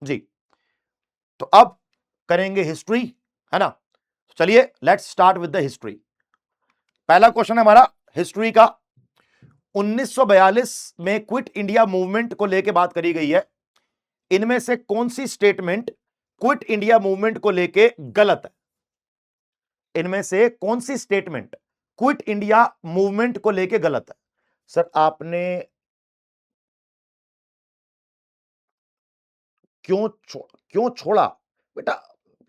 जी। तो अब करेंगे हिस्ट्री, है ना। चलिए let's start with the history. पहला क्वेश्चन है हमारा हिस्ट्री का। 1942 में क्विट इंडिया मूवमेंट को लेकर बात करी गई है। इनमें से कौन सी स्टेटमेंट क्विट इंडिया मूवमेंट को लेकर गलत है? इनमें से कौन सी स्टेटमेंट क्विट इंडिया मूवमेंट को लेकर गलत है? सर आपने क्यों छोड़ा? बेटा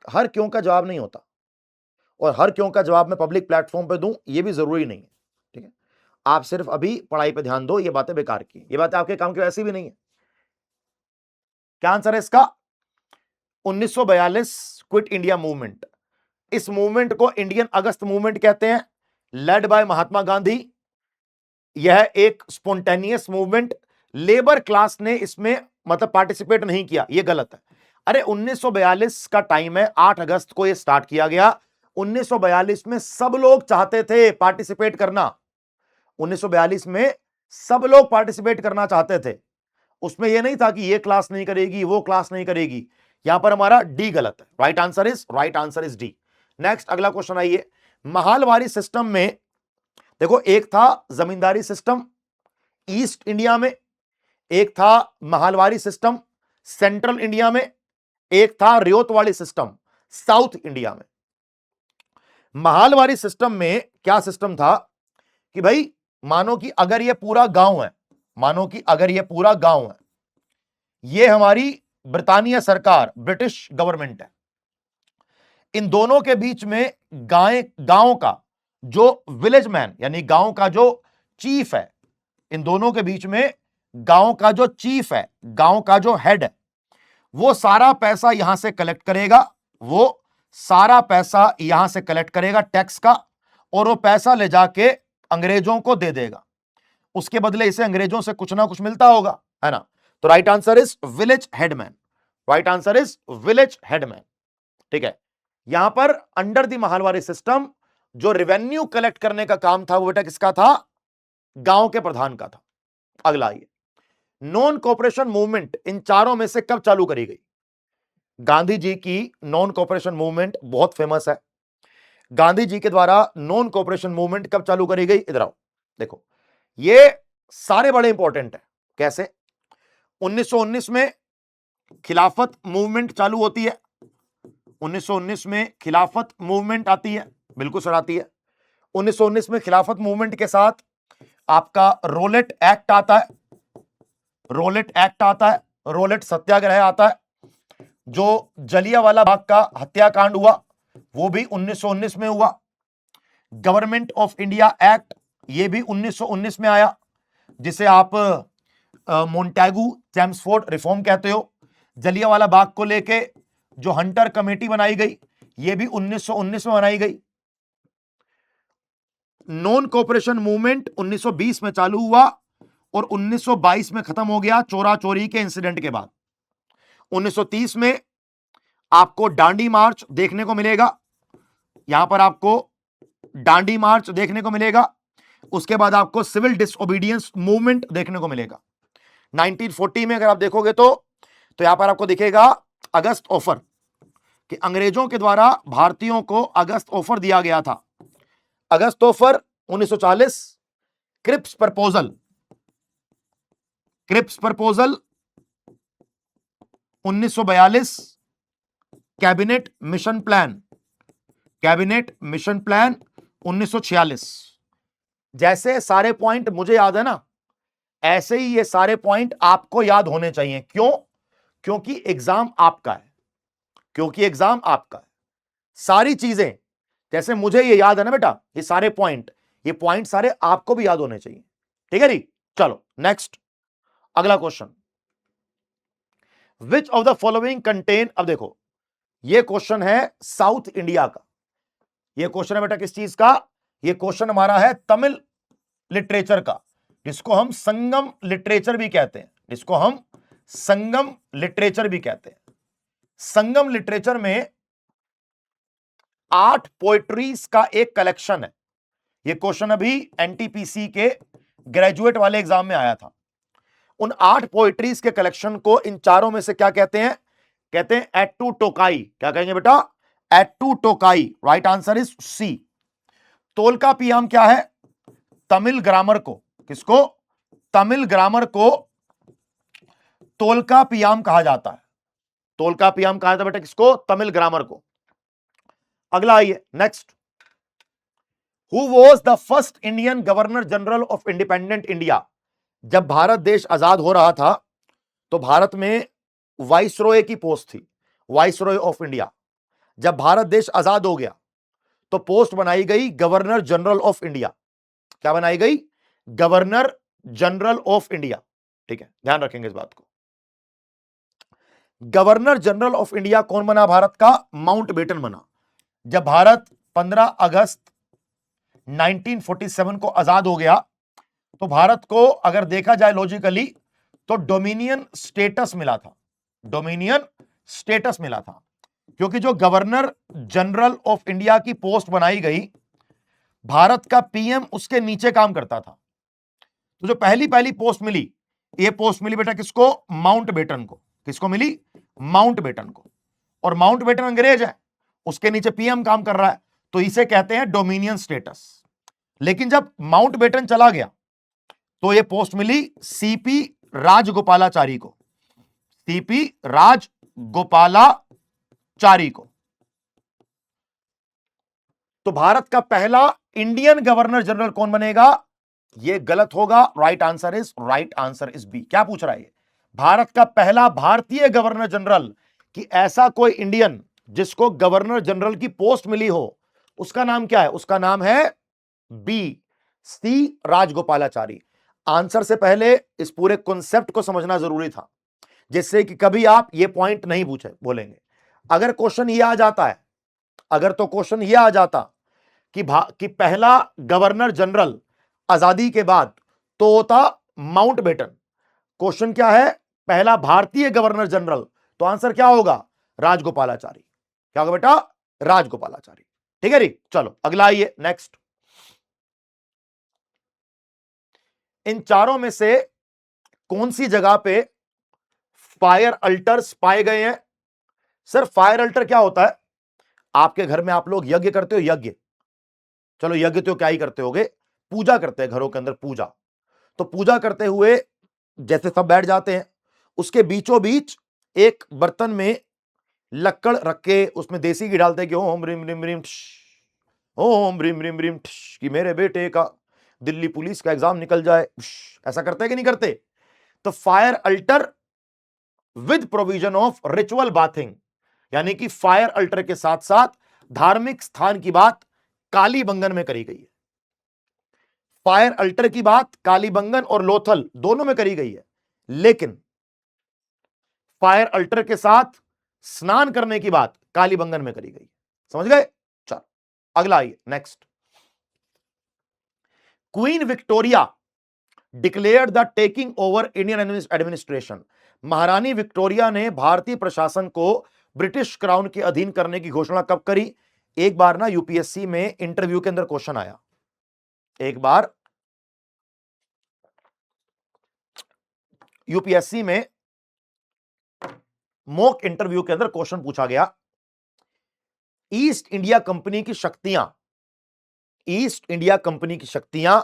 हर क्यों का जवाब नहीं होता, और हर क्यों का जवाब मैं पब्लिक प्लेटफॉर्म पे दूं ये भी जरूरी नहीं है। ठीक है, आप सिर्फ अभी पढ़ाई पे ध्यान दो, ये बातें बेकार की, ये बातें आपके काम की वैसी भी नहीं है। क्या आंसर है इसका? 1942 क्विट इंडिया मूवमेंट। इस मूवमेंट को इंडियन अगस्त मूवमेंट कहते हैं, लेड बाय महात्मा गांधी। यह एक स्पॉन्टेनियस मूवमेंट, लेबर क्लास ने इसमें मतलब पार्टिसिपेट नहीं किया, यह गलत है। अरे 1942 का टाइम है, 8 अगस्त को यह स्टार्ट किया गया। 1942 में सब लोग चाहते थे पार्टिसिपेट करना। 1942 में सब लोग पार्टिसिपेट करना चाहते थे। उसमें यह नहीं था कि यह क्लास नहीं करेगी, वो क्लास नहीं करेगी। यहां पर हमारा डी गलत है। Right answer is D. Next अगला क्वेश्चन आइए। महालवारी सिस्टम में देखो, एक था जमींदारी सिस्टम ईस्ट इंडिया में, एक था महालवारी सिस्टम सेंट्रल इंडिया में, एक था रियोतवाड़ी सिस्टम साउथ इंडिया में। महालवारी सिस्टम में क्या सिस्टम था कि भाई मानो कि अगर यह पूरा गांव है, मानो कि अगर यह पूरा गांव है, यह हमारी ब्रिटानिया सरकार, ब्रिटिश गवर्नमेंट है, इन दोनों के बीच में गांव का जो विलेज मैन यानी गांव का जो चीफ है, इन दोनों के बीच में गांव का जो चीफ है, गांव का जो हेड है, वो सारा पैसा यहां से कलेक्ट करेगा, वो सारा पैसा यहां से कलेक्ट करेगा टैक्स का, और वो पैसा ले जाके अंग्रेजों को दे देगा। उसके बदले इसे अंग्रेजों से कुछ ना कुछ मिलता होगा, है ना। तो right answer is village headman. Right answer is village headman. ठीक है, यहां पर अंडर द महालवारी सिस्टम जो रेवेन्यू कलेक्ट करने का काम था वो बेटा किसका था? गांव के प्रधान का था। अगला आइए, नॉन कोऑपरेशन मूवमेंट इन चारों में से कब चालू करी गई? गांधी जी की नॉन कोऑपरेशन मूवमेंट बहुत फेमस है। गांधी जी के द्वारा नॉन कोऑपरेशन मूवमेंट कब चालू करी गई? इधर आओ, देखो ये सारे बड़े इंपॉर्टेंट है। कैसे? 1919 में खिलाफत मूवमेंट चालू होती है। 1919 में खिलाफत मूवमेंट आती है, बिल्कुल सर आती है। 1919 में खिलाफत मूवमेंट के साथ आपका रोलेट एक्ट आता है, रोलेट एक्ट आता है, रोलेट सत्याग्रह आता है। जो जलियांवाला बाग का हत्याकांड हुआ वो भी 1919 में हुआ। गवर्नमेंट ऑफ इंडिया एक्ट ये भी 1919 में आया, जिसे आप मोंटेगू चैम्सफोर्ड रिफॉर्म कहते हो। जलियांवाला बाग को लेके जो हंटर कमेटी बनाई गई ये भी 1919 में बनाई गई। नॉन कोऑपरेशन मूवमेंट 1920 में चालू हुआ और 1922 में खत्म हो गया चोरा चोरी के इंसिडेंट के बाद। 1930 में आपको डांडी मार्च देखने को मिलेगा, यहां पर आपको डांडी मार्च देखने को मिलेगा। उसके बाद आपको सिविल डिसओबीडियंस मूवमेंट देखने को मिलेगा। 1940 में अगर आप देखोगे तो यहां पर आपको दिखेगा अगस्त ऑफर, कि अंग्रेजों के द्वारा भारतीयों को अगस्त ऑफर दिया गया था। अगस्त offer 1940, Cripps proposal, Cripps proposal 1942, cabinet mission plan, cabinet mission plan 1946। जैसे सारे पॉइंट मुझे याद है ना, ऐसे ही ये सारे पॉइंट आपको याद होने चाहिए। क्यों? क्योंकि एग्जाम आपका है, क्योंकि एग्जाम आपका है। सारी चीजें जैसे मुझे ये याद है ना बेटा, ये सारे पॉइंट, ये पॉइंट सारे आपको भी याद होने चाहिए। ठीक है जी, चलो नेक्स्ट अगला question. Which of the following contain, अब देखो ये क्वेश्चन है साउथ इंडिया का। ये क्वेश्चन है बेटा किस चीज का? ये क्वेश्चन हमारा है तमिल लिटरेचर का, जिसको हम संगम लिटरेचर भी कहते हैं, जिसको हम संगम लिटरेचर भी कहते हैं। संगम लिटरेचर में 8 पोएट्रीज का एक कलेक्शन है। ये क्वेश्चन अभी एनटीपीसी के ग्रेजुएट वाले एग्जाम में आया था। उन 8 पोएट्रीज के कलेक्शन को इन चारों में से क्या कहते हैं? कहते हैं एट्टू टोकाई। क्या कहेंगे बेटा? Ettuthogai. Right answer is C. Tolkappiyam क्या है? तमिल ग्रामर को, किसको? तमिल ग्रामर को तोल्कापियम कहा जाता है। तोल्कापियम कहा जाता है बेटा किसको? तमिल ग्रामर को। अगला आइए next. Who was the first Indian governor general of independent India? जब भारत देश आजाद हो रहा था तो भारत में वाइसरॉय की पोस्ट थी, वाइसरॉय ऑफ इंडिया। जब भारत देश आजाद हो गया तो पोस्ट बनाई गई गवर्नर जनरल ऑफ इंडिया। क्या बनाई गई? Governor general of India. ठीक है, ध्यान रखेंगे इस बात को। गवर्नर जनरल ऑफ इंडिया कौन बना भारत का? माउंटबेटन बना। जब भारत 15 अगस्त 1947 को आजाद हो गया तो भारत को अगर देखा जाए लॉजिकली तो डोमिनियन स्टेटस मिला था। डोमिनियन स्टेटस मिला था क्योंकि जो गवर्नर जनरल ऑफ इंडिया की पोस्ट बनाई गई, भारत का पीएम उसके नीचे काम करता था। तो जो पहली पहली पोस्ट मिली, ये पोस्ट मिली बेटा किसको? माउंटबेटन को। किसको मिली? माउंटबेटन को। और माउंटबेटन अंग्रेज है, उसके नीचे पीएम काम कर रहा है, तो इसे कहते हैं डोमिनियन स्टेटस। लेकिन जब माउंटबेटन चला गया तो यह पोस्ट मिली सीपी राजगोपालाचारी को। सीपी राजगोपालाचारी को। तो भारत का पहला इंडियन गवर्नर जनरल कौन बनेगा? यह गलत होगा। Right answer is B. क्या पूछ रहा है? भारत का पहला भारतीय गवर्नर जनरल, कि ऐसा कोई इंडियन जिसको गवर्नर जनरल की पोस्ट मिली हो, उसका नाम क्या है? उसका नाम है बी, सी राजगोपालाचारी। आंसर से पहले इस पूरे कॉन्सेप्ट को समझना जरूरी था, जिससे कि कभी आप ये पॉइंट नहीं पूछे बोलेंगे। अगर क्वेश्चन ये आ जाता है, अगर तो क्वेश्चन ये आ जाता कि पहला गवर्नर जनरल आजादी के बाद, तो होता माउंटबेटन। क्वेश्चन क्या है? पहला भारतीय गवर्नर जनरल, तो आंसर क्या होगा? राजगोपालाचारी। क्या होगा बेटा? राजगोपालाचारी। ठीक है री। चलो अगला आइए नेक्स्ट। इन चारों में से कौन सी जगह पे फायर अल्टर्स पाए गए हैं? सर फायर अल्टर क्या होता है? आपके घर में आप लोग यज्ञ करते हो, यज्ञ। चलो यज्ञ तो क्या ही करते होगे, पूजा करते हैं घरों के अंदर, पूजा। तो पूजा करते हुए जैसे सब बैठ जाते हैं, उसके बीचों बीच एक बर्तन में लक्कड़ रख के उसमें देसी घी डालते हैं कि ओम रिम रिम रिम ओम रिम रिम रिम कि मेरे बेटे का दिल्ली पुलिस का एग्जाम निकल जाए। ऐसा करते हैं कि नहीं करते? तो fire alter with provision of ritual bathing, यानी कि फायर अल्टर के साथ साथ धार्मिक स्थान की बात कालीबंगन में करी गई है। फायर अल्टर की बात कालीबंगन और लोथल दोनों में करी गई है, लेकिन फायर अल्टर के साथ स्नान करने की बात कालीबंगन में करी गई। समझ गए? चलो अगला आइए next. Queen Victoria declared the taking over Indian administration. महारानी विक्टोरिया ने भारतीय प्रशासन को ब्रिटिश क्राउन के अधीन करने की घोषणा कब करी? एक बार ना यूपीएससी में इंटरव्यू के अंदर क्वेश्चन आया, एक बार यूपीएससी में मॉक इंटरव्यू के अंदर क्वेश्चन पूछा गया, ईस्ट इंडिया कंपनी की शक्तियां, ईस्ट इंडिया कंपनी की शक्तियां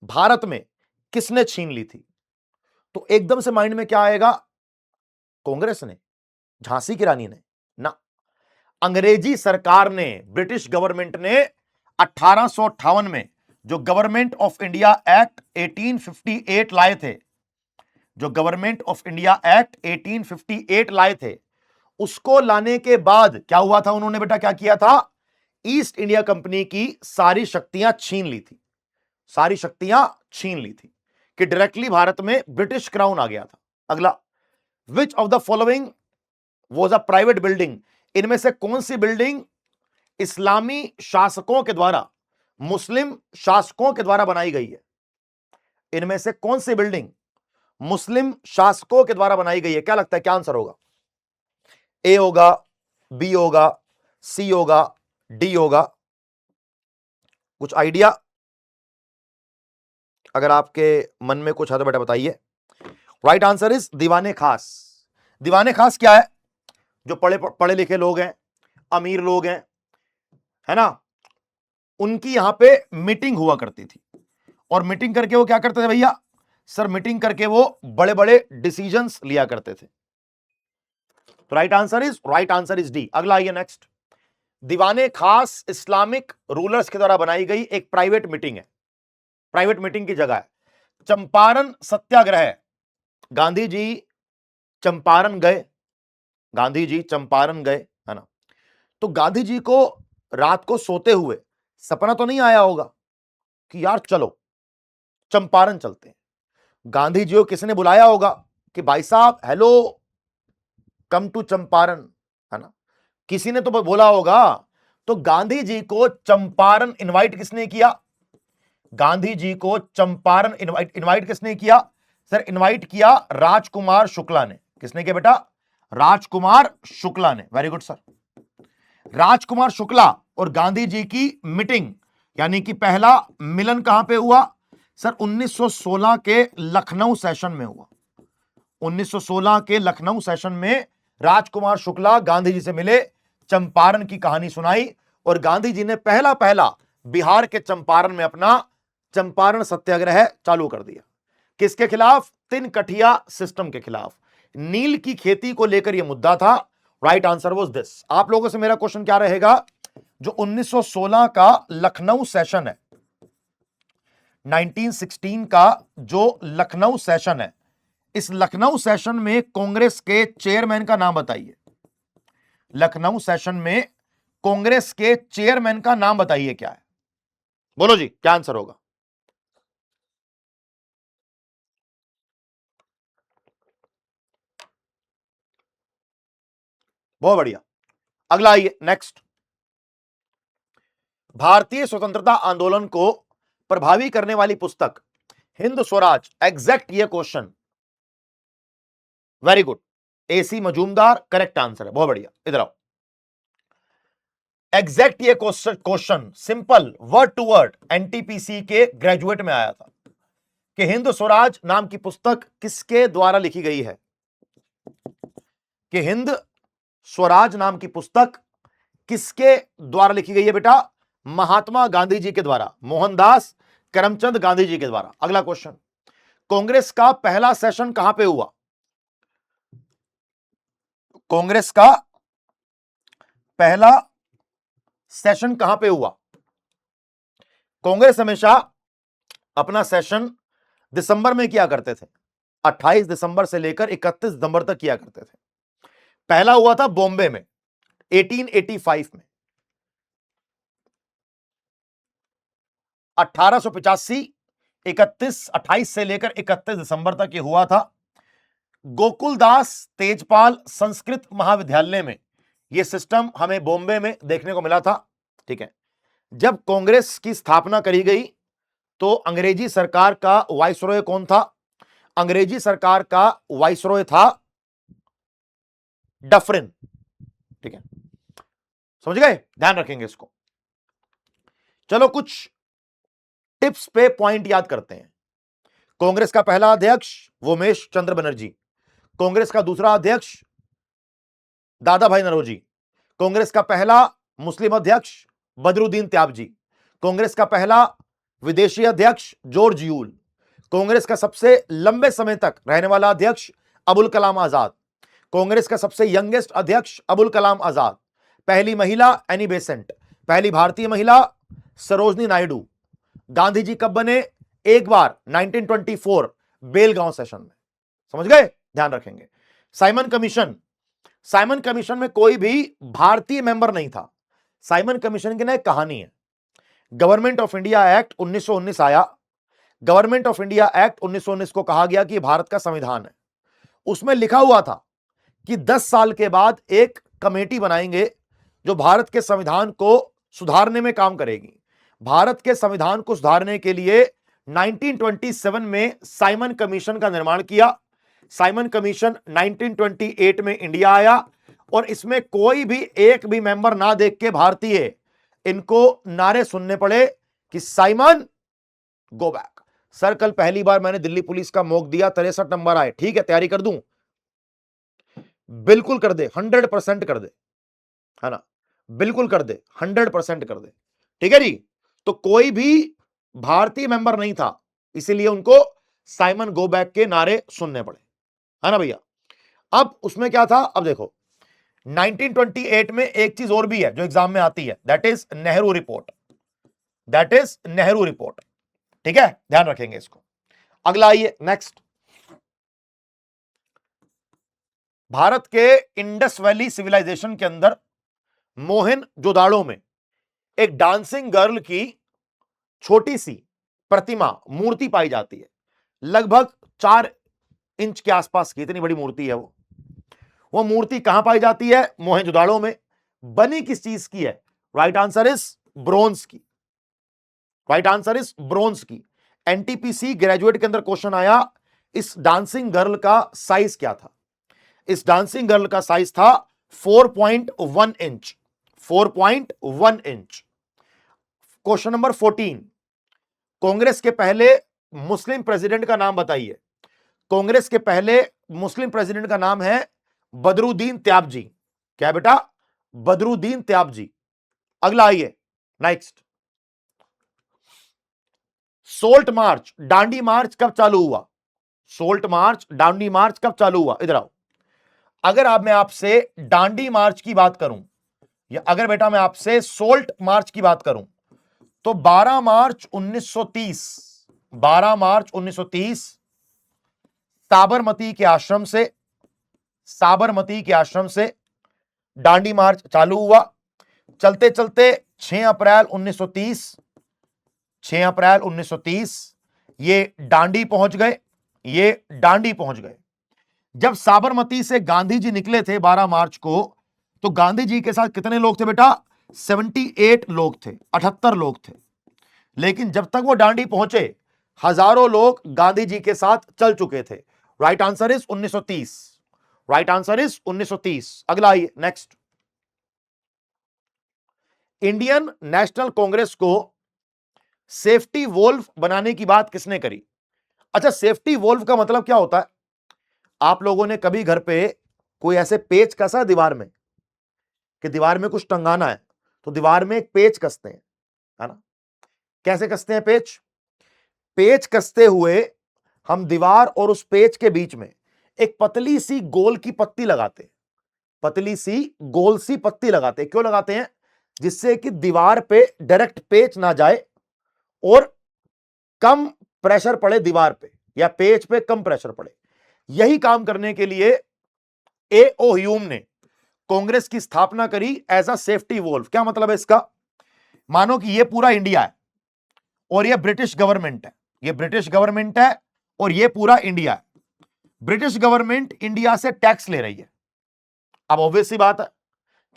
भारत में किसने छीन ली थी? तो एकदम से माइंड में क्या आएगा? कांग्रेस ने, झांसी की रानी ने ना, अंग्रेजी सरकार ने, ब्रिटिश गवर्नमेंट ने 1858 में जो गवर्नमेंट ऑफ इंडिया एक्ट 1858 लाए थे, जो गवर्नमेंट ऑफ इंडिया एक्ट 1858 लाए थे, उसको लाने के बाद क्या हुआ था? उन्होंने बेटा क्या किया था? ईस्ट इंडिया कंपनी की सारी शक्तियां छीन ली थी, सारी शक्तियां छीन ली थी, कि डायरेक्टली भारत में ब्रिटिश क्राउन आ गया था। अगला, which of the following was a private building? इनमें से कौन सी बिल्डिंग इस्लामी शासकों के द्वारा, मुस्लिम शासकों के द्वारा बनाई गई है? इनमें से कौन सी बिल्डिंग मुस्लिम शासकों के द्वारा बनाई गई है? क्या लगता है क्या आंसर होगा? ए होगा, बी होगा, सी होगा, डी होगा? कुछ आइडिया अगर आपके मन में कुछ है तो बेटा बताइए। राइट आंसर इज दीवाने खास। दीवाने खास क्या है? जो पढ़े लिखे लोग हैं, अमीर लोग हैं, है ना, उनकी यहां पे मीटिंग हुआ करती थी। और मीटिंग करके वो क्या करते थे भैया सर, मीटिंग करके वो बड़े बड़े डिसीजंस लिया करते थे। Right answer is D. अगला आइए नेक्स्ट। दीवाने खास इस्लामिक रूलर्स के द्वारा बनाई गई एक प्राइवेट मीटिंग है, प्राइवेट मीटिंग की जगह है। चंपारण सत्याग्रह, गांधी जी चंपारण गए, गांधी जी चंपारण गए, है ना। तो गांधी जी को रात को सोते हुए सपना तो नहीं आया होगा कि यार चलो चंपारण चलते हैं। गांधी जी को किसने बुलाया होगा कि भाई साहब हेलो कम टू चंपारण, है ना, किसी ने तो बोला होगा। तो गांधी जी को चंपारण इनवाइट किसने किया? गांधी जी को चंपारण इनवाइट किसने किया? सर इनवाइट किया राजकुमार शुक्ला ने। किसने किया बेटा? राजकुमार शुक्ला ने। Very good sir. Rajkumar Shukla और गांधी जी की मीटिंग यानी कि पहला मिलन कहां पे हुआ? सर 1916 के लखनऊ सेशन में हुआ। 1916 के लखनऊ सेशन में राजकुमार शुक्ला गांधी जी से मिले, चंपारण की कहानी सुनाई और गांधी जी ने पहला पहला बिहार के चंपारण में अपना चंपारण सत्याग्रह चालू कर दिया। किसके खिलाफ? तिनकठिया सिस्टम के खिलाफ। नील की खेती को लेकर यह मुद्दा था। Right answer was this. आप लोगों से मेरा क्वेश्चन क्या रहेगा? जो 1916 का लखनऊ सेशन है, 1916 का जो लखनऊ सेशन है, इस लखनऊ सेशन में कांग्रेस के चेयरमैन का नाम बताइए। लखनऊ सेशन में कांग्रेस के चेयरमैन का नाम बताइए क्या है? बोलो जी, क्या आंसर होगा? बहुत बढ़िया। अगला आइए नेक्स्ट। भारतीय स्वतंत्रता आंदोलन को प्रभावी करने वाली पुस्तक हिंद स्वराज। एग्जैक्ट ये question, very good, AC Majumdar correct answer है। बहुत बढ़िया, इधर आओ। एग्जैक्ट ये question simple word to word NTPC के ग्रेजुएट में आया था कि हिंद स्वराज नाम की पुस्तक किसके द्वारा लिखी गई है? कि हिंद स्वराज नाम की पुस्तक किसके द्वारा लिखी गई है बेटा? महात्मा गांधी जी के द्वारा, मोहनदास करमचंद गांधी जी के द्वारा। अगला क्वेश्चन, कांग्रेस का पहला सेशन कहां पे हुआ? कांग्रेस का पहला सेशन कहां पे हुआ? कांग्रेस हमेशा अपना सेशन दिसंबर में किया करते थे, 28 दिसंबर से लेकर 31 दिसंबर तक किया करते थे। पहला हुआ था बॉम्बे में 1885 में, 1885 28 से लेकर 31 दिसंबर तक यह हुआ था। गोकुलदास तेजपाल संस्कृत महाविद्यालय में यह सिस्टम हमें बॉम्बे में देखने को मिला था। ठीक है, जब कांग्रेस की स्थापना करी गई तो अंग्रेजी सरकार का वाइसरॉय कौन था? अंग्रेजी सरकार का वाइसरॉय था डफरिन। ठीक है, समझ गए? ध्यान रखेंगे इसको। चलो कुछ टिप्स पे पॉइंट याद करते हैं। कांग्रेस का पहला अध्यक्ष उमेश चंद्र बनर्जी, कांग्रेस का दूसरा अध्यक्ष दादा भाई नौरोजी, कांग्रेस का पहला मुस्लिम अध्यक्ष बदरुद्दीन त्याबजी, कांग्रेस का पहला विदेशी अध्यक्ष जॉर्ज यूल, कांग्रेस का सबसे लंबे समय तक रहने वाला अध्यक्ष अबुल कलाम आजाद, कांग्रेस का सबसे यंगेस्ट अध्यक्ष अबुल कलाम आजाद, पहली महिला एनी बेसेंट, पहली भारतीय महिला सरोजनी नायडू। गांधी जी कब बने? एक बार 1924 बेलगांव सेशन में। समझ गए? ध्यान रखेंगे। साइमन कमीशन, साइमन कमीशन में कोई भी भारतीय मेंबर नहीं था। साइमन कमीशन की ना एक कहानी है। गवर्नमेंट ऑफ इंडिया एक्ट 1919 आया। गवर्नमेंट ऑफ इंडिया एक्ट 1919 को कहा गया कि भारत का संविधान है। उसमें लिखा हुआ था कि 10 साल के बाद एक कमेटी बनाएंगे जो भारत के संविधान को सुधारने में काम करेगी। भारत के संविधान को सुधारने के लिए 1927 में साइमन कमीशन का निर्माण किया। साइमन कमीशन 1928 में इंडिया आया और इसमें कोई भी एक भी मेंबर ना देख के भारतीय, इनको नारे सुनने पड़े कि साइमन गो बैक। सर कल पहली बार मैंने दिल्ली पुलिस का मॉक दिया, 63 नंबर आए। ठीक है, तैयारी कर दूं? बिल्कुल कर दे, 100% कर दे, है ना, बिल्कुल कर दे, 100% कर दे, ठीक है जी। तो कोई भी भारतीय मेंबर नहीं था, इसीलिए उनको साइमन गो बैक के नारे सुनने पड़े, है ना भैया। अब उसमें क्या था, अब देखो 1928 में एक चीज और भी है जो एग्जाम में आती है, that is Nehru report, that is Nehru report, ठीक है, ध्यान रखेंगे इसको। अगला आइए नेक्स्ट, भारत के इंडस वैली सिविलाइजेशन के अंदर मोहनजोदाड़ो में एक डांसिंग गर्ल की छोटी सी प्रतिमा मूर्ति पाई जाती है, लगभग 4 इंच के आसपास की, इतनी बड़ी मूर्ति है वो मूर्ति कहां पाई जाती है, मोहनजोदाड़ो में। बनी किस चीज की है, राइट आंसर इज ब्रोंज की, राइट आंसर इज ब्रोंज की। एनटीपीसी ग्रेजुएट के अंदर क्वेश्चन आया, इस डांसिंग गर्ल का साइज क्या था, इस डांसिंग गर्ल का साइज था 4.1 inch, 4.1 inch. Question number 14, Congress के पहले मुस्लिम प्रेसिडेंट का नाम बताइए। कांग्रेस के पहले मुस्लिम प्रेसिडेंट का नाम है बदरुद्दीन त्याबजी। क्या बेटा, बदरुद्दीन त्याबजी। अगला आइए नेक्स्ट, सोल्ट मार्च, डांडी मार्च कब चालू हुआ, सोल्ट मार्च, डांडी मार्च कब चालू हुआ, इधर आओ। अगर मैं आपसे डांडी मार्च की बात करूं, या अगर बेटा मैं आपसे सोल्ट मार्च की बात करूं, तो 12 मार्च 1930, 12 मार्च 1930 साबरमती के आश्रम से, साबरमती के आश्रम से डांडी मार्च चालू हुआ। चलते चलते 6 अप्रैल 1930, 6 अप्रैल 1930 ये डांडी पहुंच गए, ये डांडी पहुंच गए। जब साबरमती से गांधी जी निकले थे 12 मार्च को, तो गांधी जी के साथ कितने लोग थे बेटा, 78 लोग थे, 78 लोग थे। लेकिन जब तक वो डांडी पहुंचे, हजारों लोग गांधी जी के साथ चल चुके थे। Right answer is 1930, right answer is 1930। अगला आइए नेक्स्ट, इंडियन नेशनल कांग्रेस को सेफ्टी वोल्व बनाने की बात किसने करी। अच्छा, सेफ्टी वोल्व का मतलब क्या होता है, आप लोगों ने कभी घर पे कोई ऐसे पेच कसा दीवार में, कि दीवार में कुछ टंगाना है, तो दीवार में एक पेच कसते हैं, है ना। कैसे कसते हैं पेच, पेच कसते हुए हम दीवार और उस पेच के बीच में एक पतली सी गोल की पत्ती लगाते, पतली सी गोल सी पत्ती लगाते। क्यों लगाते हैं, जिससे कि दीवार पे डायरेक्ट पेच ना जाए और कम प्रेशर पड़े दीवार पे, या पेच पे कम प्रेशर पड़े। यही काम करने के लिए ए.ओ. ह्यूम ने कांग्रेस की स्थापना करी एज अ सेफ्टी वोल्व। क्या मतलब है इसका, मानो कि ये पूरा इंडिया है और ये ब्रिटिश गवर्नमेंट है, ये ब्रिटिश गवर्नमेंट है और ये पूरा इंडिया है। ब्रिटिश गवर्नमेंट इंडिया से टैक्स ले रही है। अब ऑब्वियस सी बात है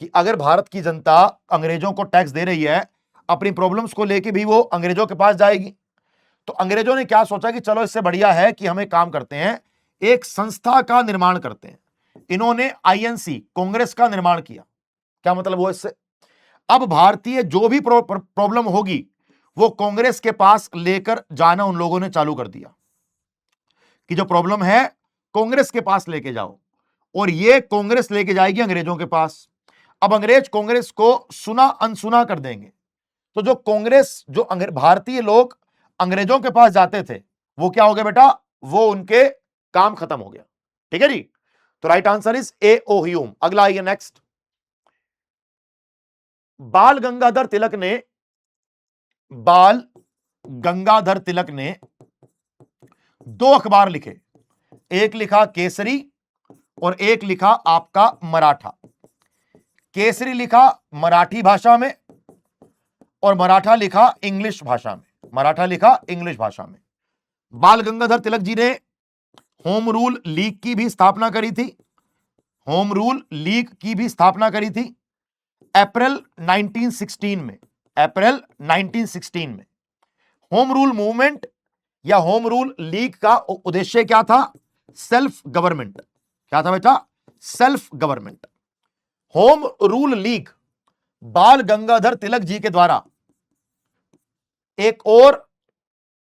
कि अगर भारत की जनता अंग्रेजों को टैक्स दे रही है, अपनी प्रॉब्लम्स को लेके भी वो अंग्रेजों के पास जाएगी। तो अंग्रेजों ने क्या सोचा कि चलो इससे बढ़िया है कि हम एक काम करते हैं, एक संस्था का निर्माण करते हैं। इन्होंने आईएनसी कांग्रेस का निर्माण किया। क्या मतलब हुआ इससे, अब भारतीय जो भी प्रॉब्लम होगी वो कांग्रेस के पास लेकर जाना उन लोगों ने चालू कर दिया, कि जो प्रॉब्लम है कांग्रेस के पास लेके जाओ, और ये कांग्रेस लेके जाएगी अंग्रेजों के पास। अब अंग्रेज कांग्रेस को सुना अनसुना कर देंगे। तो जो कांग्रेस, जो भारतीय लोग अंग्रेजों के पास जाते थे, वो क्या हो गया बेटा, वो उनके काम खत्म हो गया। ठीक है जी, तो right answer is A.O.. Hume. अगला आइए नेक्स्ट, बाल गंगाधर तिलक ने, बाल गंगाधर तिलक ने 2 अखबार लिखे, एक लिखा केसरी और एक लिखा आपका मराठा। केसरी लिखा मराठी भाषा में और मराठा लिखा इंग्लिश भाषा में, मराठा लिखा इंग्लिश भाषा में। बाल गंगाधर तिलक जी ने होम रूल लीग की भी स्थापना करी थी, होम रूल लीग की भी स्थापना करी थी अप्रैल 1916 में, अप्रैल 1916 में। होम रूल मूवमेंट या होम रूल लीग का उद्देश्य क्या था, सेल्फ गवर्नमेंट। क्या था बेटा, self government. Home rule league बाल गंगाधर तिलक जी के द्वारा एक और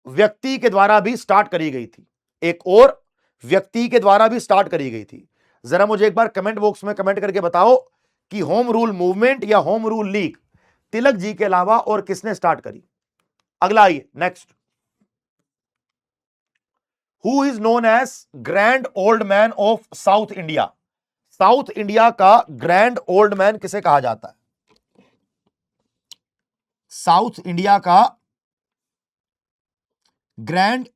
व्यक्ति के द्वारा भी स्टार्ट करी गई थी, एक और व्यक्ति के द्वारा भी स्टार्ट करी गई थी, जरा मुझे एक बार कमेंट बॉक्स में कमेंट करके बताओ कि होम रूल मूवमेंट या home rule league Tilak ji के अलावा और किसने स्टार्ट करी। अगला आइए next. Who is known as grand old man of south India. South India का ग्रैंड ओल्ड मैन किसे कहा जाता है? साउथ इंडिया का ग्रैंड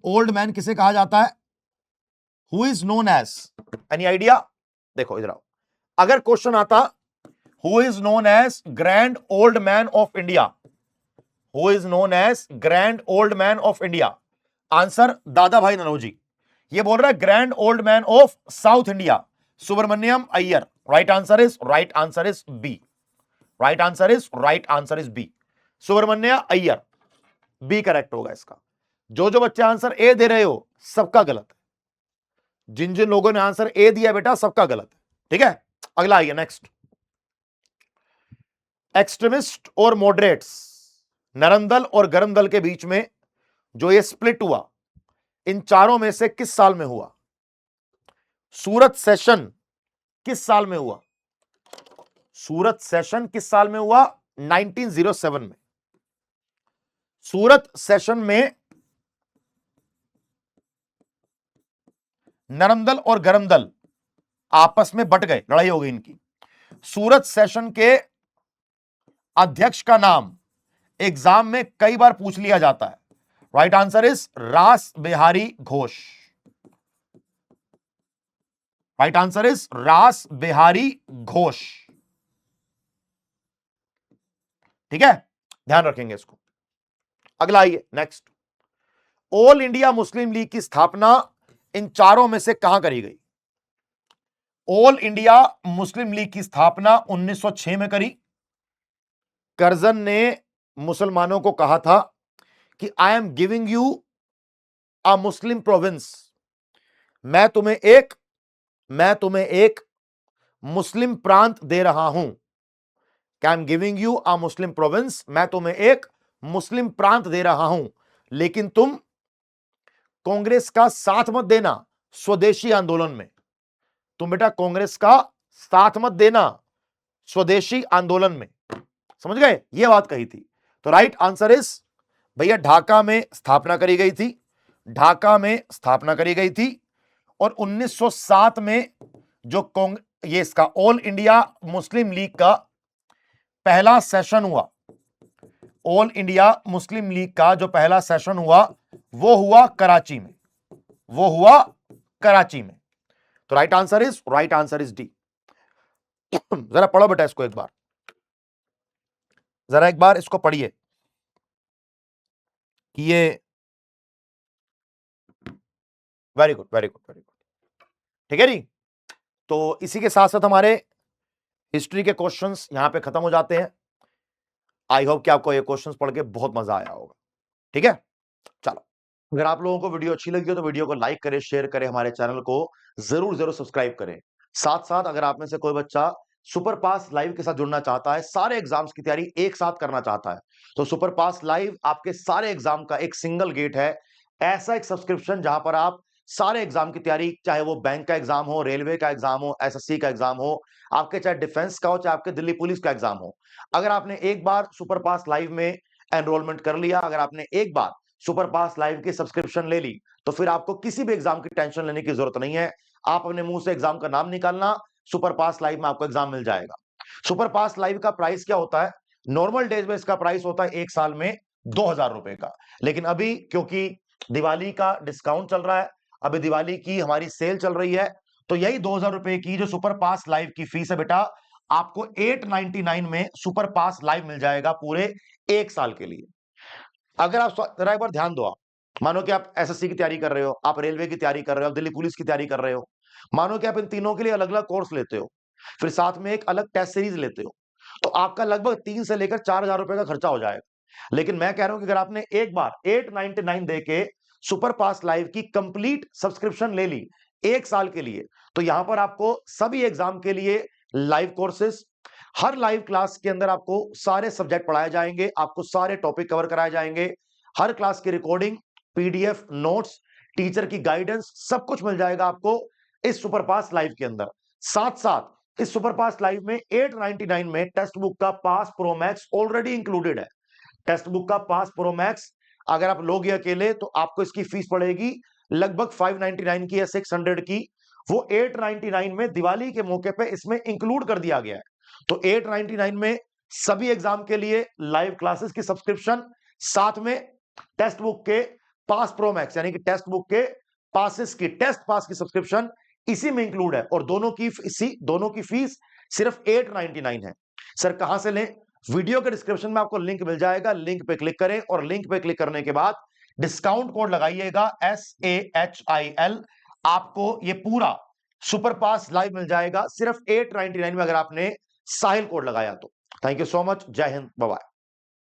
ओल्ड मैन किसे कहा जाता है? Who is known as, any idea? देखो इधर आओ, अगर क्वेश्चन आता who is known as grand old man of India, who is known as grand old man of India, answer Dadabhai Naoroji. ये बोल रहा है grand old man of south India Subramaniam Iyer. Right answer is B. Right answer is B, Subramanya Iyer. B correct होगा इसका। जो बच्चे answer A दे रहे हो सबका गलत है, जिन जिन लोगों ने आंसर ए दिया बेटा सबका गलत है, ठीक है। अगला आइए नेक्स्ट। एक्सट्रीमिस्ट और मॉडरेट्स, नरम दल और गरम दल के बीच में जो ये स्प्लिट हुआ, इन चारों में से किस साल में हुआ? सूरत सेशन किस साल में हुआ? सूरत सेशन किस साल में हुआ? 1907 में। सूरत सेशन में नरम दल और गरम दल आपस में बट गए, लड़ाई हो गई इनकी। सूरत सेशन के अध्यक्ष का नाम एग्जाम में कई बार पूछ लिया जाता है। राइट आंसर इज रास Bihari Ghosh. Right answer is रास बिहारी घोष, ठीक है, ध्यान रखेंगे इसको। अगला आइए next. All India Muslim league की स्थापना इन चारों में से कहां करी गई? ऑल इंडिया मुस्लिम लीग की स्थापना 1906 में करी। करजन ने मुसलमानों को कहा था कि I am giving you a Muslim province, मैं तुम्हें एक मुस्लिम प्रांत दे रहा हूं। I am giving you a Muslim province, मैं तुम्हें एक मुस्लिम प्रांत दे रहा हूं, लेकिन तुम कांग्रेस का साथ मत देना स्वदेशी आंदोलन में। तुम बेटा कांग्रेस का साथ मत देना स्वदेशी आंदोलन में, समझ गए? यह बात कही थी। तो राइट आंसर इज भैया ढाका में स्थापना करी गई थी। ढाका में स्थापना करी गई थी और 1907 में जो ये इसका ऑल इंडिया मुस्लिम लीग का पहला सेशन हुआ, ऑल इंडिया मुस्लिम लीग का जो पहला सेशन हुआ वो हुआ कराची में, वो हुआ कराची में। तो राइट आंसर इज डी। जरा पढ़ो बेटा इसको एक बार, जरा एक बार इसको पढ़िए कि ये very good very good very good, ठीक है जी। तो इसी के साथ साथ हमारे हिस्ट्री के क्वेश्चंस यहां पे खत्म हो जाते हैं। आई होप कि आपको ये क्वेश्चंस पढ़ के बहुत मजा आया होगा, ठीक है। चलो, अगर आप लोगों को वीडियो अच्छी लगी हो तो वीडियो को लाइक करें, शेयर करें, हमारे चैनल को जरूर सब्सक्राइब करें। साथ साथ अगर आप में से कोई बच्चा सुपर पास लाइव के साथ जुड़ना चाहता है, सारे एग्जाम्स की तैयारी एक साथ करना चाहता है, तो सुपर पास लाइव आपके सारे एग्जाम का एक सिंगल गेट है। ऐसा एक सब्सक्रिप्शन जहां पर आप सारे एग्जाम की तैयारी, चाहे वो बैंक का एग्जाम हो, रेलवे का एग्जाम हो, एसएससी का एग्जाम हो, आपके चाहे डिफेंस का हो, चाहे आपके दिल्ली पुलिस का एग्जाम हो, अगर आपने एक बार सुपर पास लाइव में एनरोलमेंट कर लिया, अगर आपने एक बार सुपर पास लाइव की सब्सक्रिप्शन ले ली, तो फिर आपको किसी भी एग्जाम की टेंशन लेने की जरूरत नहीं है। आप अपने मुंह से एग्जाम का नाम निकालना, सुपर पास लाइव में आपको एग्जाम मिल जाएगा। सुपर पास लाइव का प्राइस क्या होता है? नॉर्मल डेज में इसका प्राइस होता है एक साल में 2000 रुपए का, लेकिन अभी क्योंकि दिवाली का डिस्काउंट चल रहा है, अभी दिवाली की हमारी सेल चल रही है, तो यही 2000 रुपए की जो सुपर पास लाइव की फीस है बेटा, आपको 899 में सुपर पास लाइव मिल जाएगा पूरे एक साल के लिए। अगर आप जरा एक बार ध्यान दो, आप मानो कि आप एसएससी की तैयारी कर रहे हो, आप रेलवे की तैयारी कर रहे हो, आप दिल्ली पुलिस की तैयारी कर रहे हो, मानो कि आप इन तीनों के लिए अलग अलग कोर्स लेते हो, फिर साथ में एक अलग टेस्ट सीरीज लेते हो, तो आपका लगभग 3 से लेकर 4000 रुपए का खर्चा हो जाएगा। लेकिन मैं कह रहा हूं कि अगर आपने एक बार 899 दे के सुपर पास लाइव की कंप्लीट सब्सक्रिप्शन ले ली एक साल के लिए, तो यहां पर आपको सभी एग्जाम के लिए लाइव कोर्सेस, हर लाइव क्लास के अंदर आपको सारे सब्जेक्ट पढ़ाए जाएंगे, आपको सारे टॉपिक कवर कराए जाएंगे, हर क्लास की रिकॉर्डिंग, पीडीएफ, नोट्स, टीचर की गाइडेंस, सब कुछ मिल जाएगा आपको इस सुपरफास्ट लाइव के अंदर। साथ साथ इस सुपरफास्ट लाइव में 899 में टेक्स्ट बुक का pass pro max already included है। टेक्स्ट बुक का पास प्रो मैक्स अगर आप लोगे अकेले तो आपको इसकी फीस पड़ेगी लगभग 599 की या 600 की। वो 899 में दिवाली के मौके पे इसमें इंक्लूड कर दिया गया है। तो 899 में सभी एग्जाम के लिए लाइव क्लासेस की सब्सक्रिप्शन, साथ में टेक्स्ट बुक के पास प्रो मैक्स यानी कि टेक्स्ट बुक के पासेस की, टेस्ट पास की सब्सक्रिप्शन इसी में इंक्लूड है। और दोनों की फीस सिर्फ 899 है। सर कहां से लें? वीडियो के डिस्क्रिप्शन में आपको लिंक मिल जाएगा, लिंक पे क्लिक करें और लिंक पे क्लिक करने के बाद डिस्काउंट कोड लगाइएगा SAHIL। आपको ये पूरा सुपर पास लाइव मिल जाएगा सिर्फ 899 में अगर आपने साहिल कोड लगाया तो। थैंक यू सो मच, जय हिंद, बाय बाय।